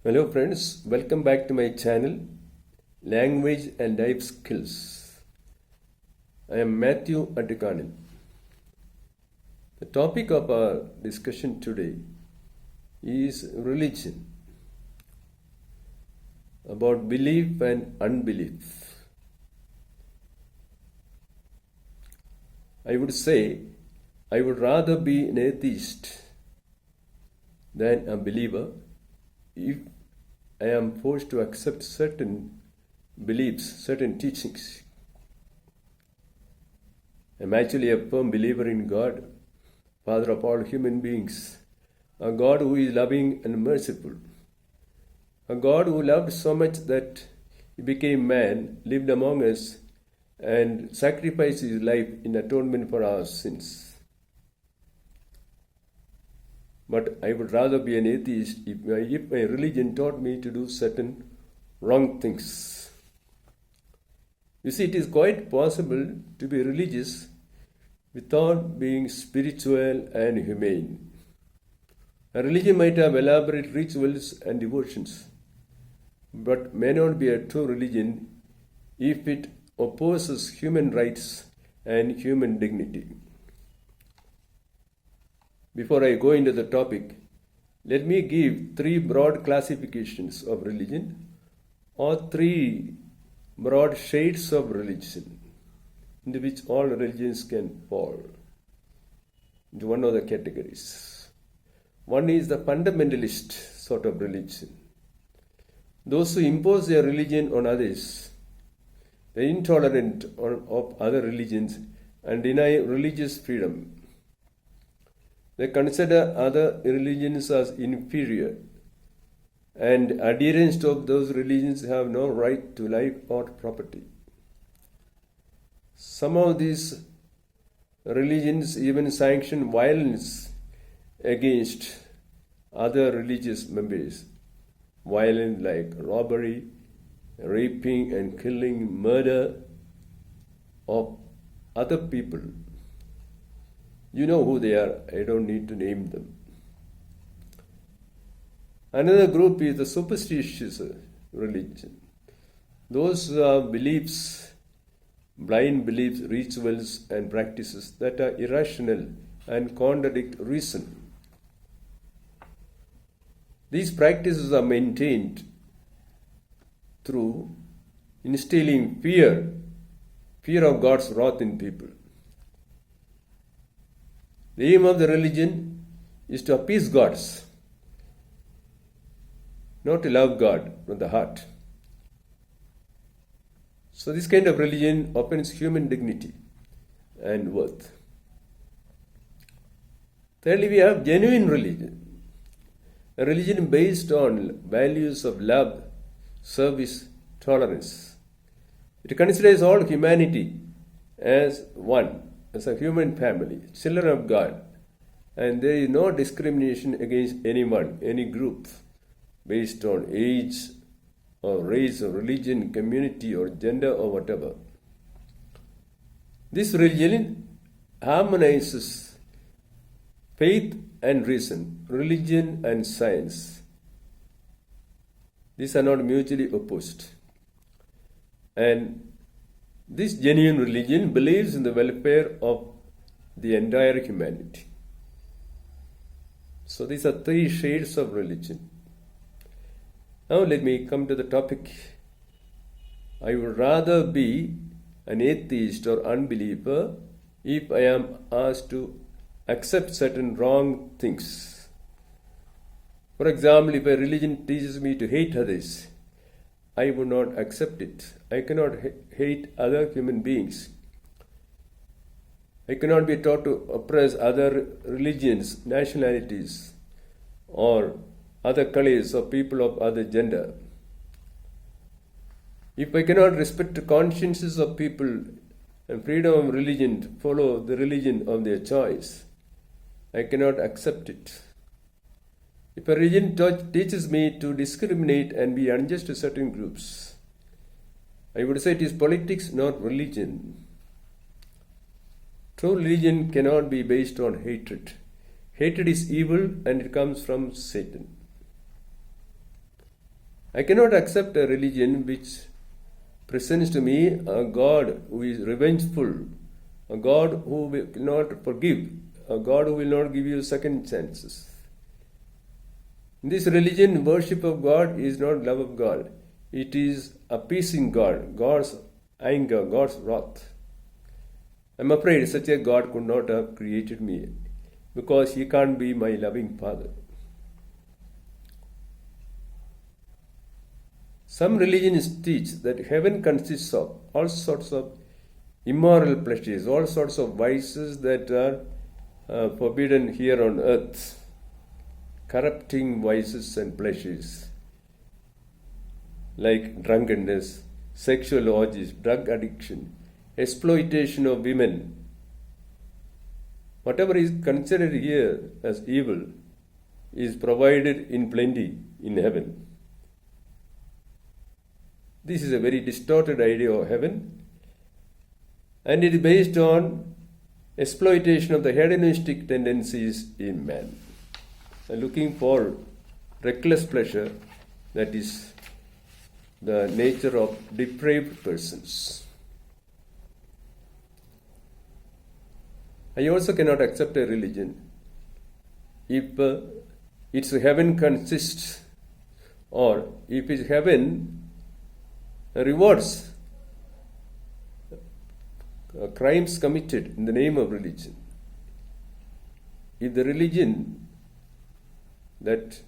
Hello friends, welcome back to my channel Language and Life Skills. I am Matthew Attikanan. The topic of our discussion today is religion, about belief and unbelief. I would say I would rather be an atheist than a believer if I am forced to accept certain beliefs, certain teachings. I'm actually a firm believer in God, Father of all human beings, a God who is loving and merciful, a God who loved so much that He became man, lived among us, and sacrificed His life in atonement for our sins. But I would rather be an atheist if my religion taught me to do certain wrong things. You see, it is quite possible to be religious without being spiritual and humane. A religion might have elaborate rituals and devotions, but may not be a true religion if it opposes human rights and human dignity. Before I go into the topic, let me give three broad classifications of religion or three broad shades of religion into which all religions can fall into one of the categories. One is the fundamentalist sort of religion. Those who impose their religion on others, the intolerant of other religions and deny religious freedom. They consider other religions as inferior, and adherents to those religions have no right to life or property. Some of these religions even sanction violence against other religious members, violence like robbery, raping and killing, murder of other people. You know who they are, I don't need to name them. Another group is the superstitious religion. Those beliefs, blind beliefs, rituals and practices that are irrational and contradict reason. These practices are maintained through instilling fear of God's wrath in people. The aim of the religion is to appease gods, not to love God from the heart. So this kind of religion offends human dignity and worth. Thirdly, we have genuine religion, a religion based on values of love, service, tolerance. It considers all humanity as one, as a human family, children of God, and there is no discrimination against anyone, any group, based on age or race or religion, community or gender or whatever. This religion harmonizes faith and reason, religion and science. These are not mutually opposed. And this genuine religion believes in the welfare of the entire humanity. So these are three shades of religion. Now let me come to the topic. I would rather be an atheist or unbeliever if I am asked to accept certain wrong things. For example, if a religion teaches me to hate others, I would not accept it. I cannot hate other human beings. I cannot be taught to oppress other religions, nationalities, or other colors or people of other gender. If I cannot respect the consciences of people and freedom of religion to follow the religion of their choice, I cannot accept it. If a religion teaches me to discriminate and be unjust to certain groups, I would say it is politics, not religion. True religion cannot be based on hatred. Hatred is evil and it comes from Satan. I cannot accept a religion which presents to me a God who is revengeful, a God who will not forgive, a God who will not give you second chances. In this religion, worship of God is not love of God. It is appeasing God, God's anger, God's wrath. I'm afraid such a God could not have created me because He can't be my loving Father. Some religions teach that heaven consists of all sorts of immoral pleasures, all sorts of vices that are forbidden here on earth, corrupting vices and pleasures like drunkenness, sexual orgies, drug addiction, exploitation of women. Whatever is considered here as evil is provided in plenty in heaven. This is a very distorted idea of heaven, and it is based on exploitation of the hedonistic tendencies in man. Looking for reckless pleasure, that is the nature of depraved persons. I also cannot accept a religion if its heaven consists, or if its heaven rewards crimes committed in the name of religion. If the religion that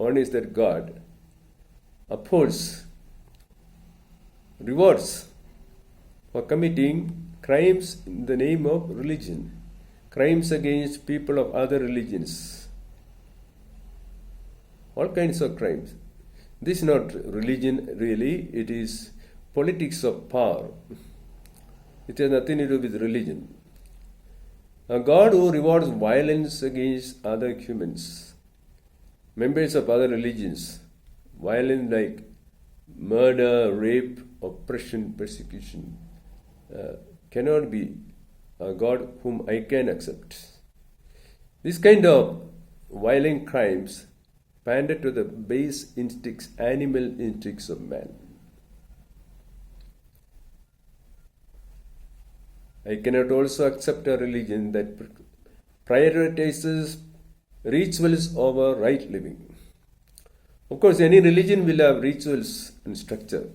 honors that God upholds rewards for committing crimes in the name of religion, crimes against people of other religions, all kinds of crimes. This is not religion really, it is politics of power. It has nothing to do with religion. A God who rewards violence against other humans, members of other religions, violence like murder, rape, oppression, persecution, cannot be a God whom I can accept. This kind of violent crimes pander to the base instincts, animal instincts of man. I cannot also accept a religion that prioritizes rituals over right living. Of course, any religion will have rituals and structure.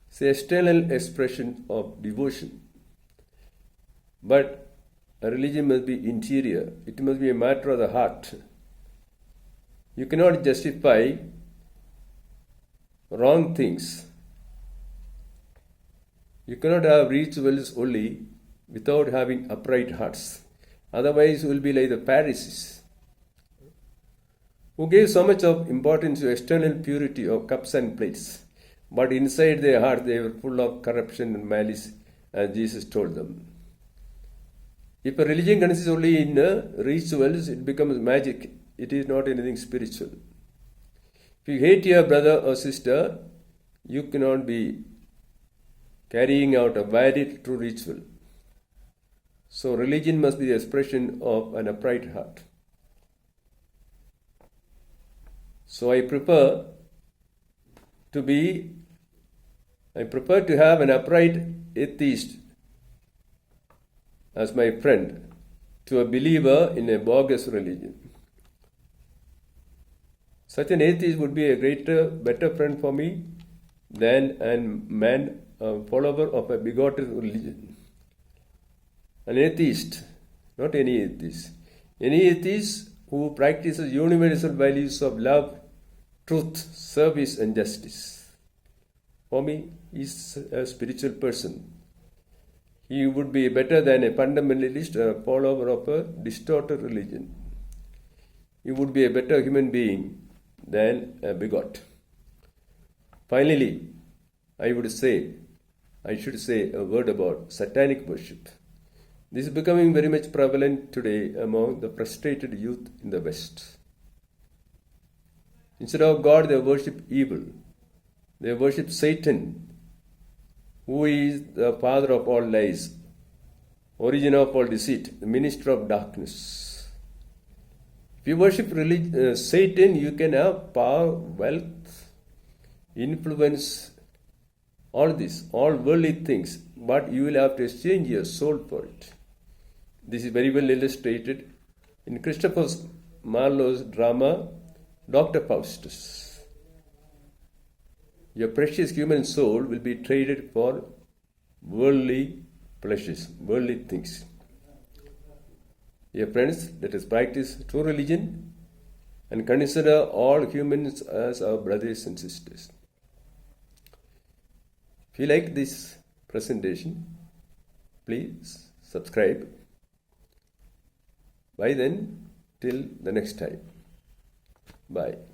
It's an external expression of devotion. But a religion must be interior. It must be a matter of the heart. You cannot justify wrong things. You cannot have rituals only without having upright hearts. Otherwise, you will be like the Pharisees, who gave so much of importance to external purity of cups and plates, but inside their heart they were full of corruption and malice, as Jesus told them. If a religion consists only in rituals, it becomes magic. It is not anything spiritual. If you hate your brother or sister, you cannot be carrying out a valid true ritual. So religion must be the expression of an upright heart. So I prefer to have an upright atheist as my friend to a believer in a bogus religion. Such an atheist would be a better friend for me than a follower of a bigoted religion. An atheist, not any atheist. Any atheist who practices universal values of love, truth, service, and justice. For me, he is a spiritual person. He would be better than a fundamentalist or a follower of a distorted religion. He would be a better human being than a bigot. Finally, I should say a word about satanic worship. This is becoming very much prevalent today among the frustrated youth in the West. Instead of God, they worship evil. They worship Satan, who is the father of all lies, origin of all deceit, the minister of darkness. If you worship Satan, you can have power, wealth, influence, all this, all worldly things, but you will have to exchange your soul for it. This is very well illustrated in Christopher Marlowe's drama Dr. Faustus. Your precious human soul will be traded for worldly pleasures, worldly things. Dear friends, let us practice true religion and consider all humans as our brothers and sisters. If you like this presentation, please subscribe. Bye then, till the next time. Bye.